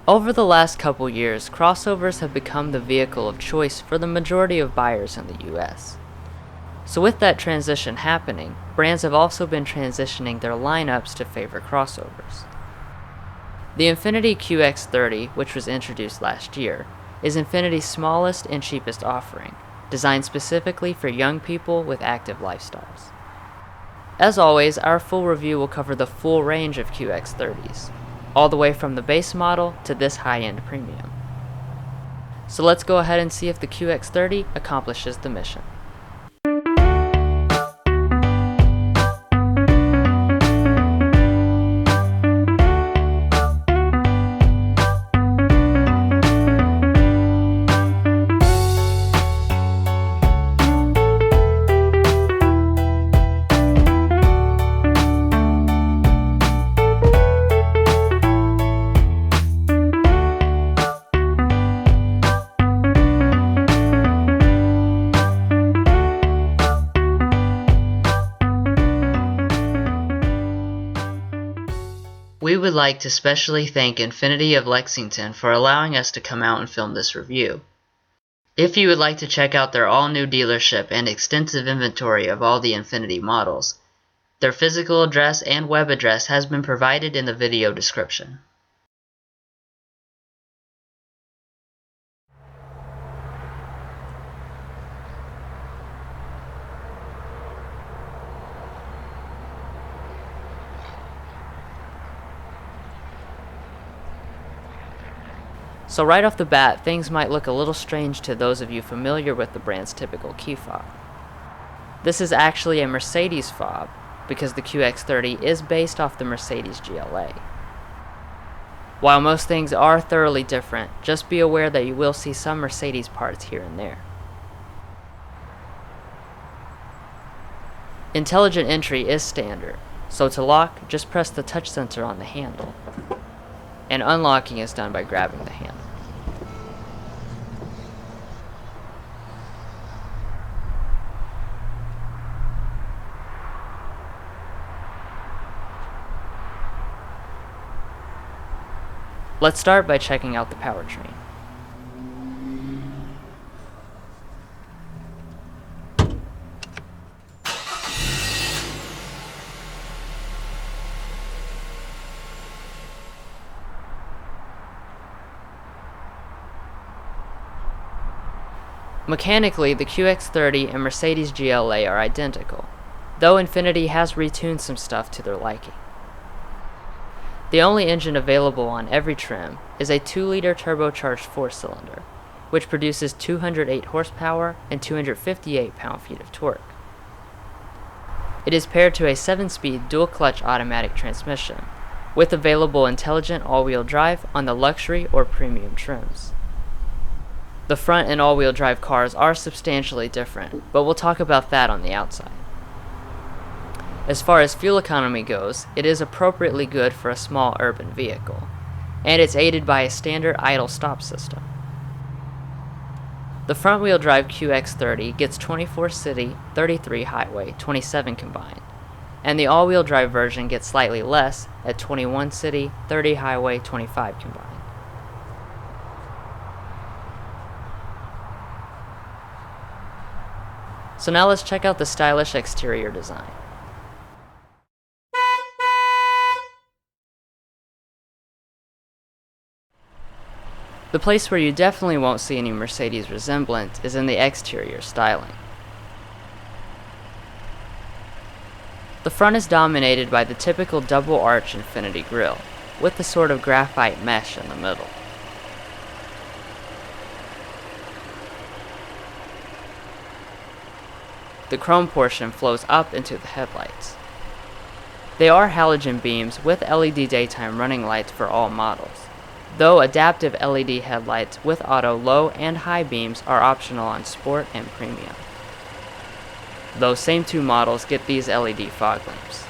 Over the last couple years, crossovers have become the vehicle of choice for the majority of buyers in the US. So with that transition happening, brands have also been transitioning their lineups to favor crossovers. The Infiniti QX30, which was introduced last year, is Infiniti's smallest and cheapest offering, designed specifically for young people with active lifestyles. As always, our full review will cover the full range of QX30s, all the way from the base model to this high-end premium. So let's go ahead and see if the QX30 accomplishes the mission. We would like to specially thank Infiniti of Lexington for allowing us to come out and film this review. If you would like to check out their all-new dealership and extensive inventory of all the Infiniti models, their physical address and web address has been provided in the video description. So right off the bat, things might look a little strange to those of you familiar with the brand's typical key fob. This is actually a Mercedes fob, because the QX30 is based off the Mercedes GLA. While most things are thoroughly different, just be aware that you will see some Mercedes parts here and there. Intelligent entry is standard, so to lock, just press the touch sensor on the handle, and unlocking is done by grabbing the handle. Let's start by checking out the powertrain. Mechanically, the QX30 and Mercedes GLA are identical, though Infiniti has retuned some stuff to their liking. The only engine available on every trim is a 2-liter turbocharged 4-cylinder, which produces 208 horsepower and 258 pound-feet of torque. It is paired to a 7-speed dual-clutch automatic transmission, with available intelligent all-wheel drive on the luxury or premium trims. The front and all-wheel drive cars are substantially different, but we'll talk about that on the outside. As far as fuel economy goes, it is appropriately good for a small urban vehicle, and it's aided by a standard idle stop system. The front-wheel drive QX30 gets 24 city, 33 highway, 27 combined, and the all-wheel drive version gets slightly less at 21 city, 30 highway, 25 combined. So now let's check out the stylish exterior design. The place where you definitely won't see any Mercedes resemblance is in the exterior styling. The front is dominated by the typical double arch Infiniti grille, with the sort of graphite mesh in the middle. The chrome portion flows up into the headlights. They are halogen beams with LED daytime running lights for all models, though adaptive LED headlights with auto low and high beams are optional on Sport and Premium. Those same two models get these LED fog lamps.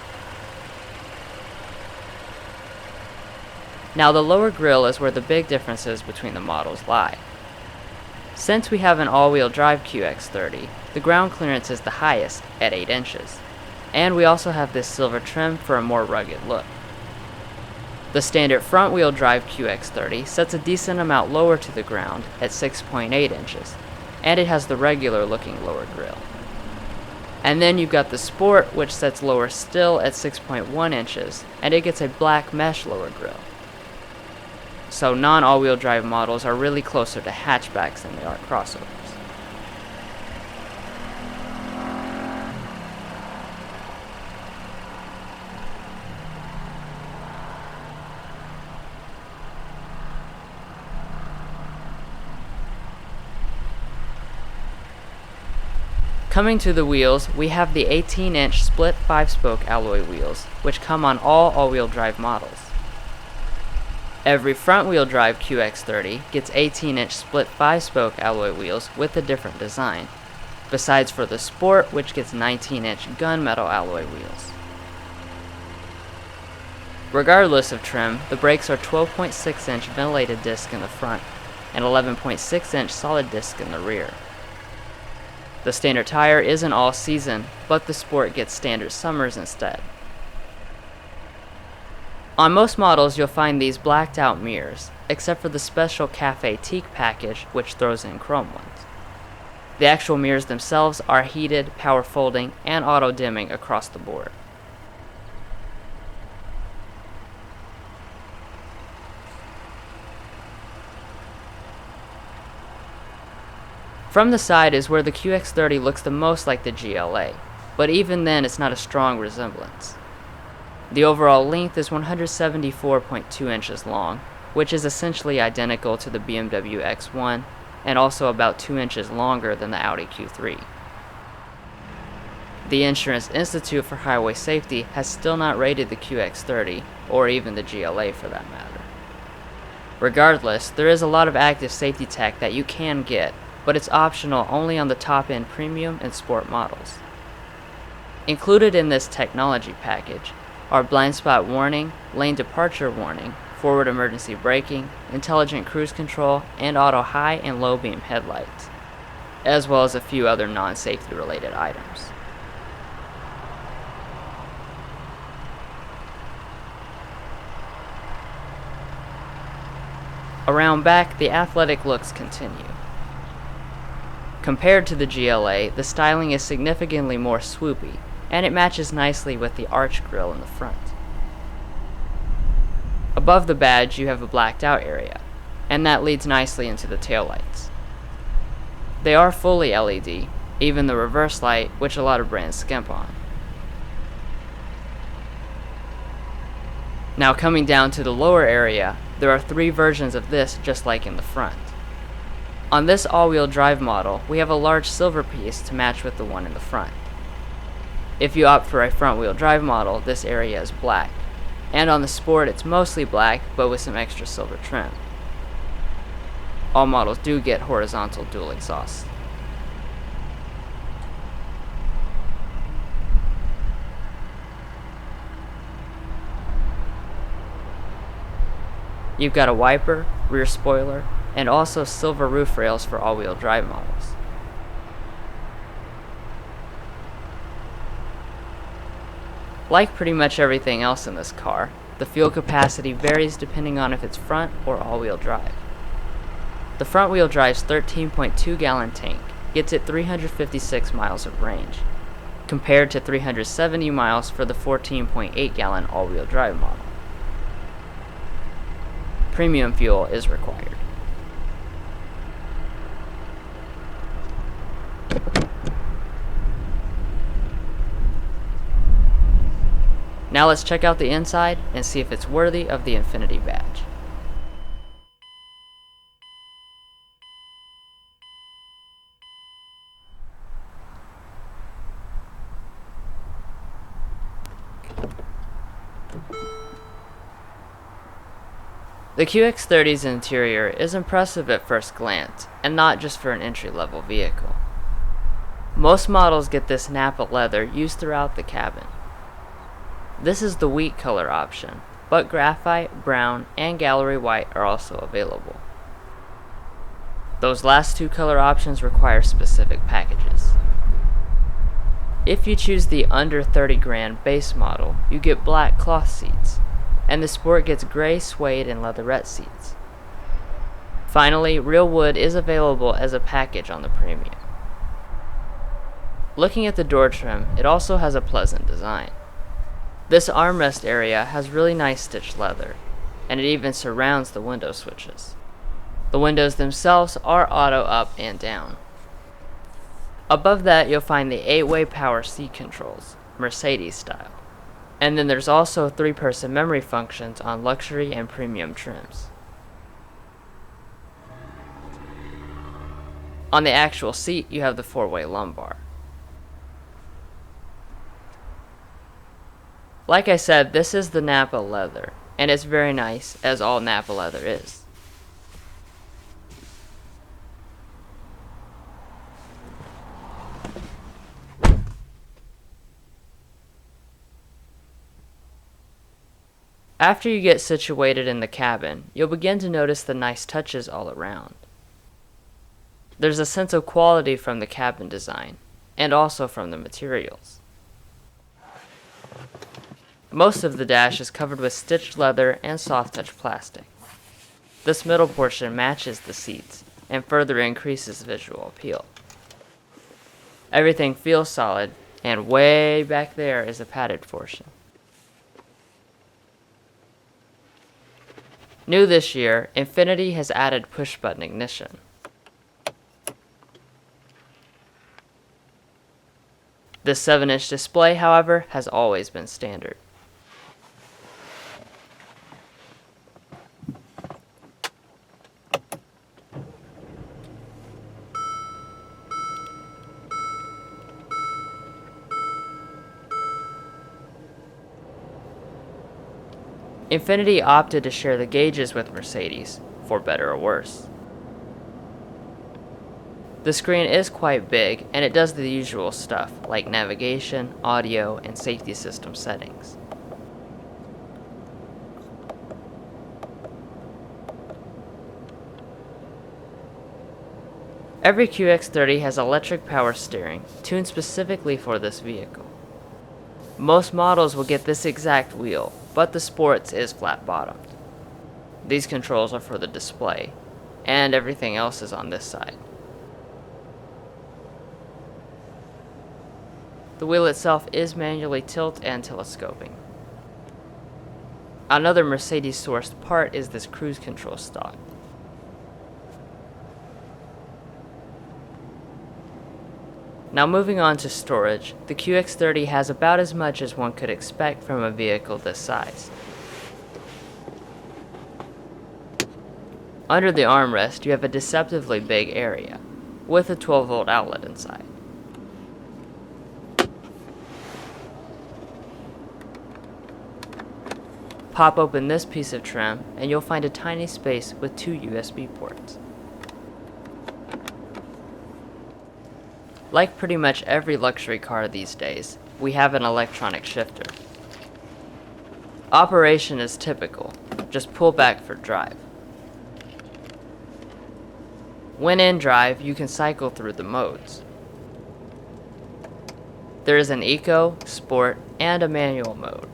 Now the lower grille is where the big differences between the models lie. Since we have an all-wheel drive QX30, the ground clearance is the highest at 8 inches, and we also have this silver trim for a more rugged look. The standard front-wheel drive QX30 sets a decent amount lower to the ground at 6.8 inches, and it has the regular-looking lower grille. And then you've got the Sport, which sets lower still at 6.1 inches, and it gets a black mesh lower grille. So non-all-wheel drive models are really closer to hatchbacks than they are crossovers. Coming to the wheels, we have the 18-inch split 5-spoke alloy wheels, which come on all all-wheel drive models. Every front-wheel drive QX30 gets 18-inch split 5-spoke alloy wheels with a different design, besides for the Sport, which gets 19-inch gunmetal alloy wheels. Regardless of trim, the brakes are 12.6-inch ventilated disc in the front and 11.6-inch solid disc in the rear. The standard tire isn't all season, but the Sport gets standard summers instead. On most models you'll find these blacked out mirrors, except for the special Cafe Teak package which throws in chrome ones. The actual mirrors themselves are heated, power folding, and auto dimming across the board. From the side is where the QX30 looks the most like the GLA, but even then it's not a strong resemblance. The overall length is 174.2 inches long, which is essentially identical to the BMW X1 and also about 2 inches longer than the Audi Q3. The Insurance Institute for Highway Safety has still not rated the QX30, or even the GLA for that matter. Regardless, there is a lot of active safety tech that you can get, but it's optional only on the top-end premium and sport models. Included in this technology package are blind spot warning, lane departure warning, forward emergency braking, intelligent cruise control, and auto high and low beam headlights, as well as a few other non-safety related items. Around back, the athletic looks continue. Compared to the GLA, the styling is significantly more swoopy, and it matches nicely with the arch grille in the front. Above the badge you have a blacked out area, and that leads nicely into the taillights. They are fully LED, even the reverse light, which a lot of brands skimp on. Now coming down to the lower area, there are 3 versions of this just like in the front. On this all-wheel drive model, we have a large silver piece to match with the one in the front. If you opt for a front-wheel drive model, this area is black, and on the Sport it's mostly black but with some extra silver trim. All models do get horizontal dual exhausts. You've got a wiper, rear spoiler, and also silver roof rails for all-wheel drive models. Like pretty much everything else in this car, the fuel capacity varies depending on if it's front or all-wheel drive. The front-wheel drive's 13.2 gallon tank gets it 356 miles of range, compared to 370 miles for the 14.8 gallon all-wheel drive model. Premium fuel is required. Now let's check out the inside and see if it's worthy of the Infiniti badge. The QX30's interior is impressive at first glance, and not just for an entry-level vehicle. Most models get this Nappa leather used throughout the cabin. This is the wheat color option, but graphite, brown, and gallery white are also available. Those last 2 color options require specific packages. If you choose the under 30 grand base model, you get black cloth seats. and the Sport gets gray suede and leatherette seats. Finally, real wood is available as a package on the Premium. Looking at the door trim, it also has a pleasant design. This armrest area has really nice stitched leather, and it even surrounds the window switches. The windows themselves are auto up and down. Above that, you'll find the 8-way power seat controls, Mercedes style. And then there's also 3-person memory functions on luxury and premium trims. On the actual seat, you have the 4-way lumbar. Like I said, this is the Nappa leather, and it's very nice, as all Nappa leather is. After you get situated in the cabin, you'll begin to notice the nice touches all around. There's a sense of quality from the cabin design, and also from the materials. Most of the dash is covered with stitched leather and soft touch plastic. This middle portion matches the seats and further increases visual appeal. Everything feels solid, and way back there is the padded portion. New this year, Infiniti has added push-button ignition. This 7-inch display, however, has always been standard. Infiniti opted to share the gauges with Mercedes, for better or worse. The screen is quite big, and it does the usual stuff, like navigation, audio, and safety system settings. Every QX30 has electric power steering, tuned specifically for this vehicle. Most models will get this exact wheel, but the Sports is flat-bottomed. These controls are for the display, and everything else is on this side. The wheel itself is manually tilt and telescoping. Another Mercedes-sourced part is this cruise control stalk. Now moving on to storage, the QX30 has about as much as one could expect from a vehicle this size. Under the armrest, you have a deceptively big area, with a 12-volt outlet inside. Pop open this piece of trim, and you'll find a tiny space with 2 USB ports. Like pretty much every luxury car these days, we have an electronic shifter. Operation is typical, just pull back for drive. When in drive, you can cycle through the modes. There is an Eco, Sport, and a manual mode,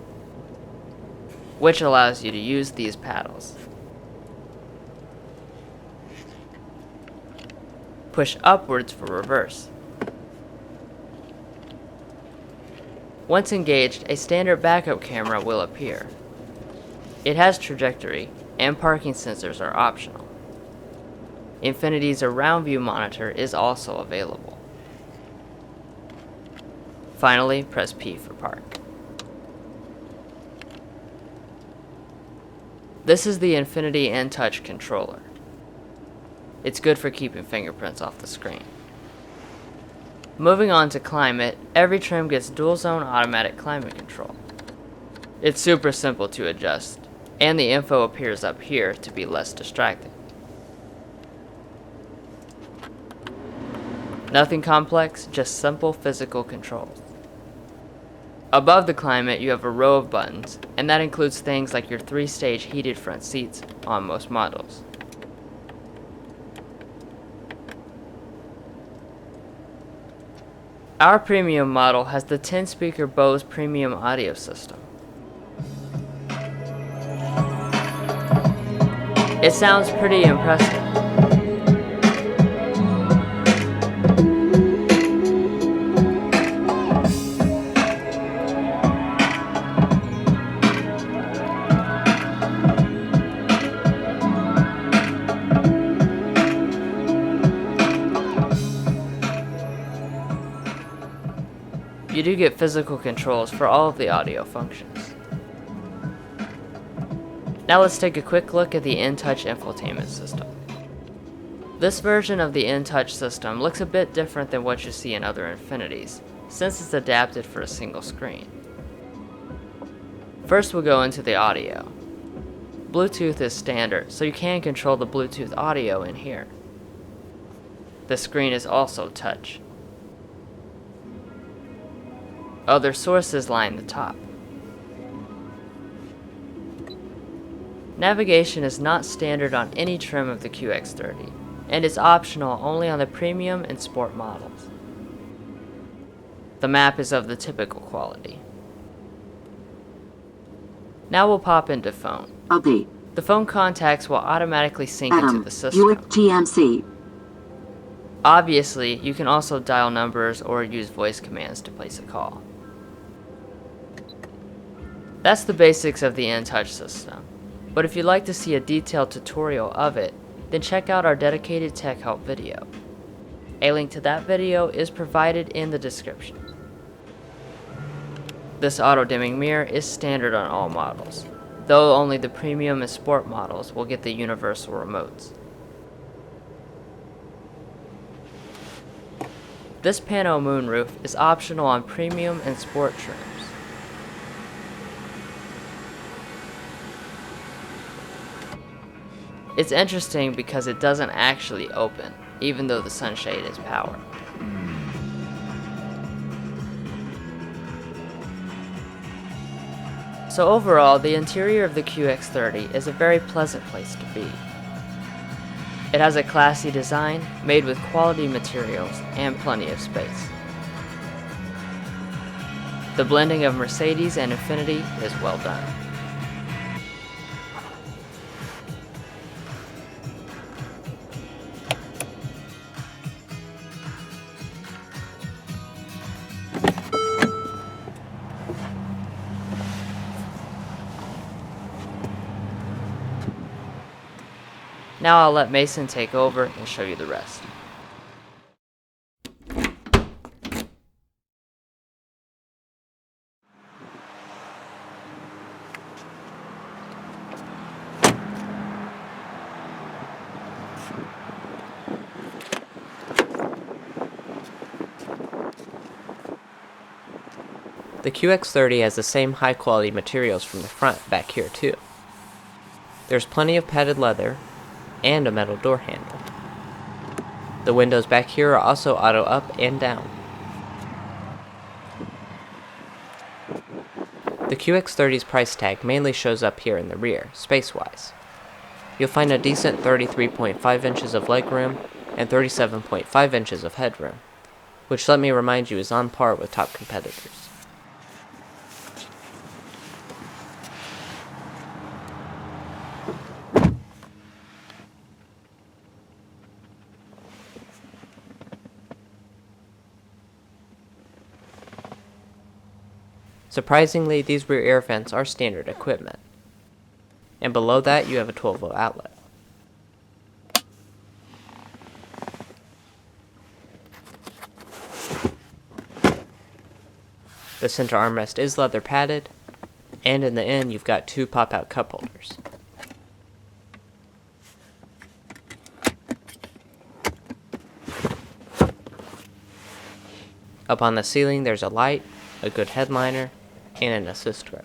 which allows you to use these paddles. Push upwards for reverse. Once engaged, a standard backup camera will appear. It has trajectory, and parking sensors are optional. Infiniti's around view monitor is also available. Finally, press P for park. This is the Infiniti InTouch controller. It's good for keeping fingerprints off the screen. Moving on to climate, every trim gets dual zone automatic climate control. It's super simple to adjust, and the info appears up here to be less distracting. Nothing complex, just simple physical controls. Above the climate, you have a row of buttons, and that includes things like your 3-stage heated front seats on most models. Our premium model has the 10-speaker Bose premium audio system. It sounds pretty impressive. You do get physical controls for all of the audio functions. Now let's take a quick look at the InTouch infotainment system. This version of the InTouch system looks a bit different than what you see in other Infinitis, since it's adapted for a single screen. First we'll go into the audio. Bluetooth is standard, so you can control the Bluetooth audio in here. The screen is also touch. Other sources line the top. Navigation is not standard on any trim of the QX30, and is optional only on the premium and sport models. The map is of the typical quality. Now we'll pop into phone. Update. The phone contacts will automatically sync into the system. UXTMC. Obviously, you can also dial numbers or use voice commands to place a call. That's the basics of the InTouch system, but if you'd like to see a detailed tutorial of it, then check out our dedicated tech help video. A link to that video is provided in the description. This auto-dimming mirror is standard on all models, though only the premium and sport models will get the universal remotes. This pano moonroof is optional on premium and sport trims. It's interesting because it doesn't actually open, even though the sunshade is powered. So overall, the interior of the QX30 is a very pleasant place to be. It has a classy design, made with quality materials and plenty of space. The blending of Mercedes and Infiniti is well done. Now I'll let Mason take over and show you the rest. The QX30 has the same high quality materials from the front back here too. There's plenty of padded leather and a metal door handle. The windows back here are also auto up and down. The QX30's price tag mainly shows up here in the rear, space-wise. You'll find a decent 33.5 inches of legroom and 37.5 inches of headroom, which let me remind you is on par with top competitors. Surprisingly, these rear air vents are standard equipment. And below that, you have a 12-volt outlet. The center armrest is leather padded, and in the end, you've got two pop-out cup holders. Up on the ceiling, there's a light, a good headliner, and an assist grip.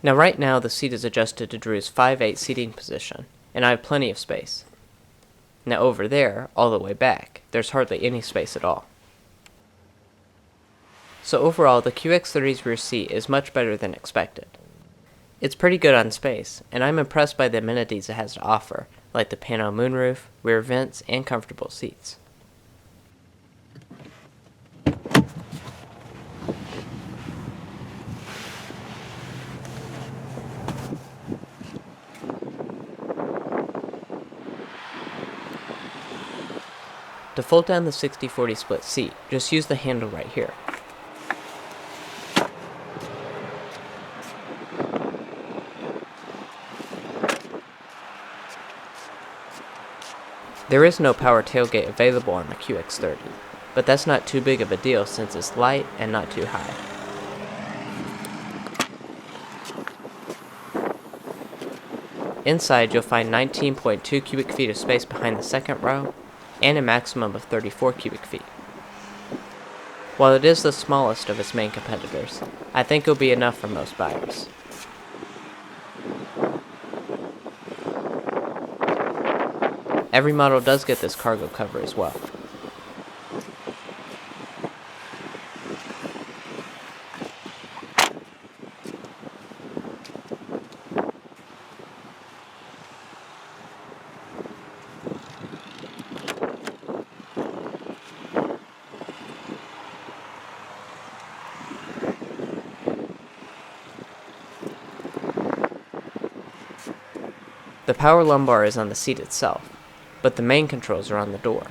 Now right now the seat is adjusted to Drew's 5'8" seating position, and I have plenty of space. Now over there, all the way back, there's hardly any space at all. So overall, the QX30's rear seat is much better than expected. It's pretty good on space, and I'm impressed by the amenities it has to offer, like the pano moonroof, rear vents, and comfortable seats. To fold down the 60/40 split seat, just use the handle right here. There is no power tailgate available on the QX30, but that's not too big of a deal since it's light and not too high. Inside, you'll find 19.2 cubic feet of space behind the second row, and a maximum of 34 cubic feet. While it is the smallest of its main competitors, I think it'll be enough for most buyers. Every model does get this cargo cover as well. The power lumbar is on the seat itself, but the main controls are on the door.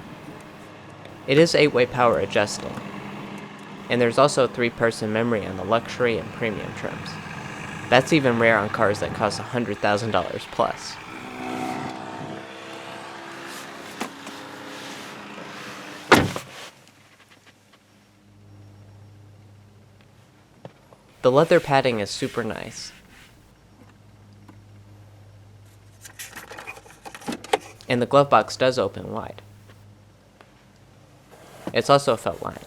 It is 8-way power adjusting, and there's also 3-person memory on the luxury and premium trims. That's even rare on cars that cost $100,000 plus. The leather padding is super nice, and the glove box does open wide. It's also felt lined.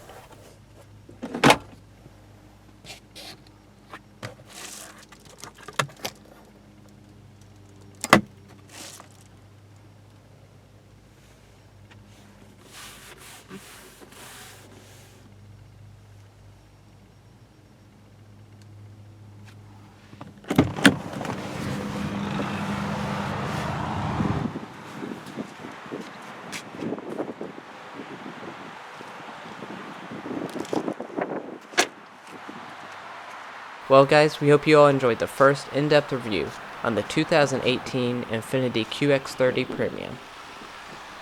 Well guys, we hope you all enjoyed the first in-depth review on the 2018 Infiniti QX30 Premium.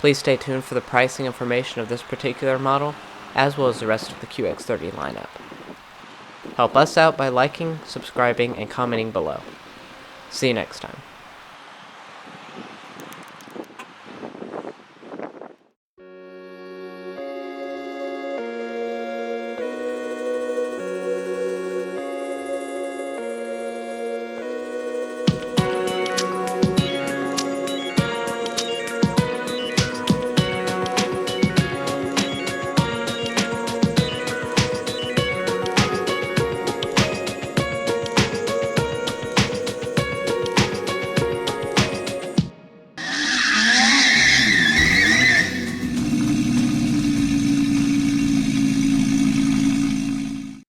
Please stay tuned for the pricing information of this particular model, as well as the rest of the QX30 lineup. Help us out by liking, subscribing, and commenting below. See you next time.